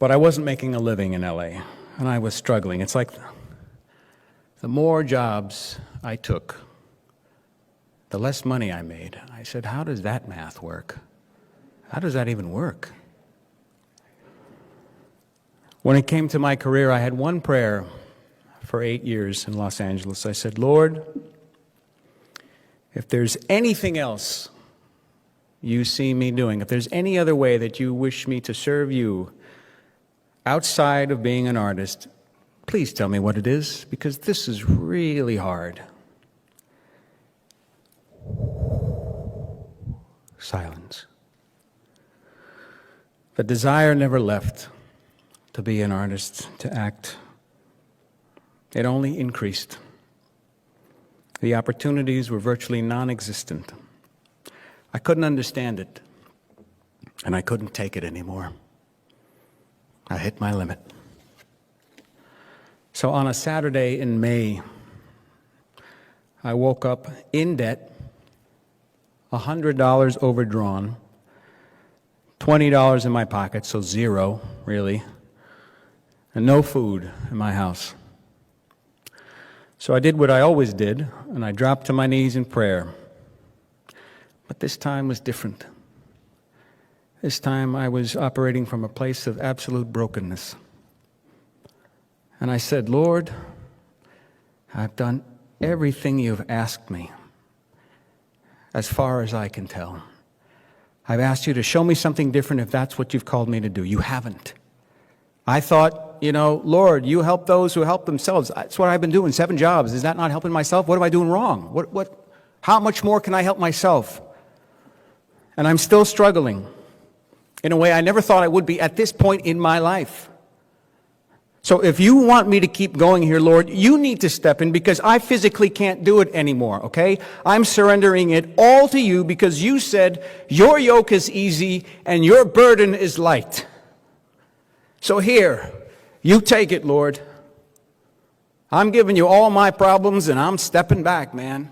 But I wasn't making a living in LA, and I was struggling. It's like the more jobs I took, the less money I made. I said, how does that math work? How does that even work? When it came to my career, I had one prayer for 8 years in Los Angeles. I said, Lord, if there's anything else you see me doing, if there's any other way that you wish me to serve you outside of being an artist, please tell me what it is, because this is really hard. Silence. The desire never left to be an artist, to act. It only increased. The opportunities were virtually non-existent. I couldn't understand it, and I couldn't take it anymore. I hit my limit. So on a Saturday in May, I woke up in debt, $100 overdrawn, $20 in my pocket, so zero, really, and no food in my house. So I did what I always did, and I dropped to my knees in prayer. But this time was different. This time I was operating from a place of absolute brokenness. And I said, Lord, I've done everything you've asked me, as far as I can tell. I've asked you to show me something different if that's what you've called me to do. You haven't. I thought, Lord, you help those who help themselves. That's what I've been doing, 7 jobs. Is that not helping myself? What am I doing wrong? How much more can I help myself? And I'm still struggling in a way I never thought I would be at this point in my life. So if you want me to keep going here, Lord, you need to step in, because I physically can't do it anymore, okay? I'm surrendering it all to you, because you said your yoke is easy and your burden is light. So here, you take it, Lord. I'm giving you all my problems and I'm stepping back, man.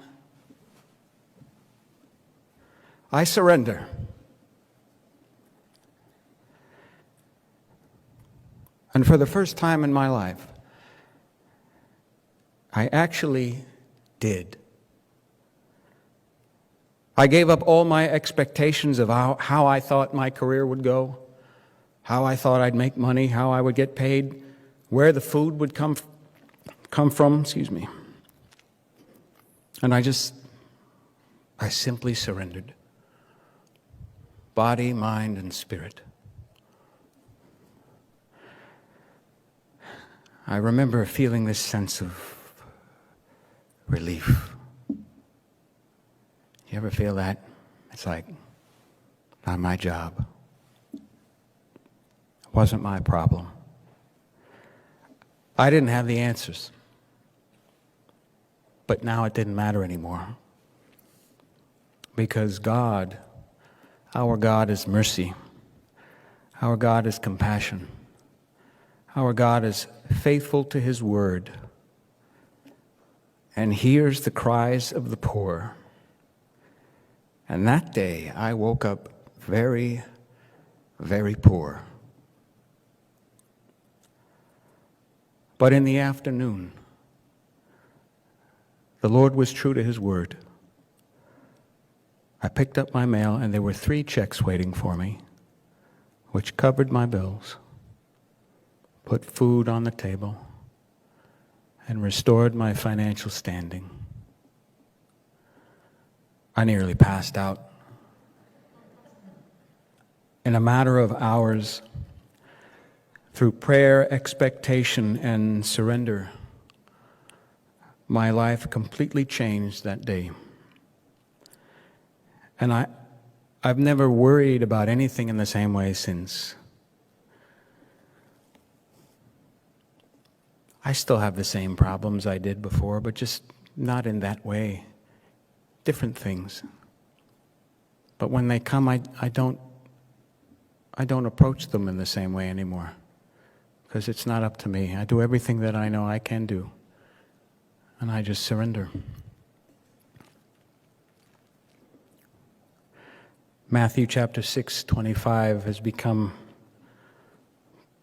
I surrender. And for the first time in my life, I actually did. I gave up all my expectations of how I thought my career would go, how I thought I'd make money, how I would get paid, where the food would come from, And I simply surrendered. Body, mind, and spirit. I remember feeling this sense of relief. You ever feel that? It's like, not my job. It wasn't my problem. I didn't have the answers. But now it didn't matter anymore. Because God, our God is mercy. Our God is compassion. Our God is faithful to His word and hears the cries of the poor. And that day I woke up very, very poor. But in the afternoon, the Lord was true to His word. I picked up my mail and there were 3 checks waiting for me, which covered my bills, put food on the table, and restored my financial standing. I nearly passed out. In a matter of hours, through prayer, expectation, and surrender, my life completely changed that day. And I've never worried about anything in the same way since. I still have the same problems I did before, but just not in that way. Different things. But when they come, I don't approach them in the same way anymore, because it's not up to me. I do everything that I know I can do, and I just surrender. Matthew chapter 6:25 has become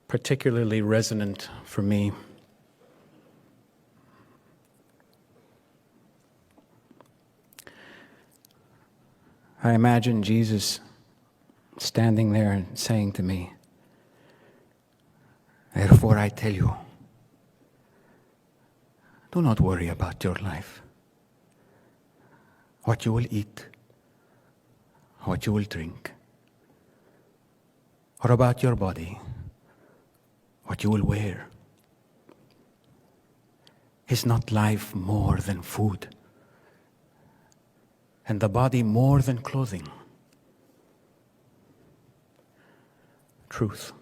particularly resonant for me. I imagine Jesus standing there and saying to me, "Therefore I tell you, do not worry about your life, what you will eat, what you will drink, or about your body, what you will wear. Is not life more than food, and the body more than clothing?" Truth.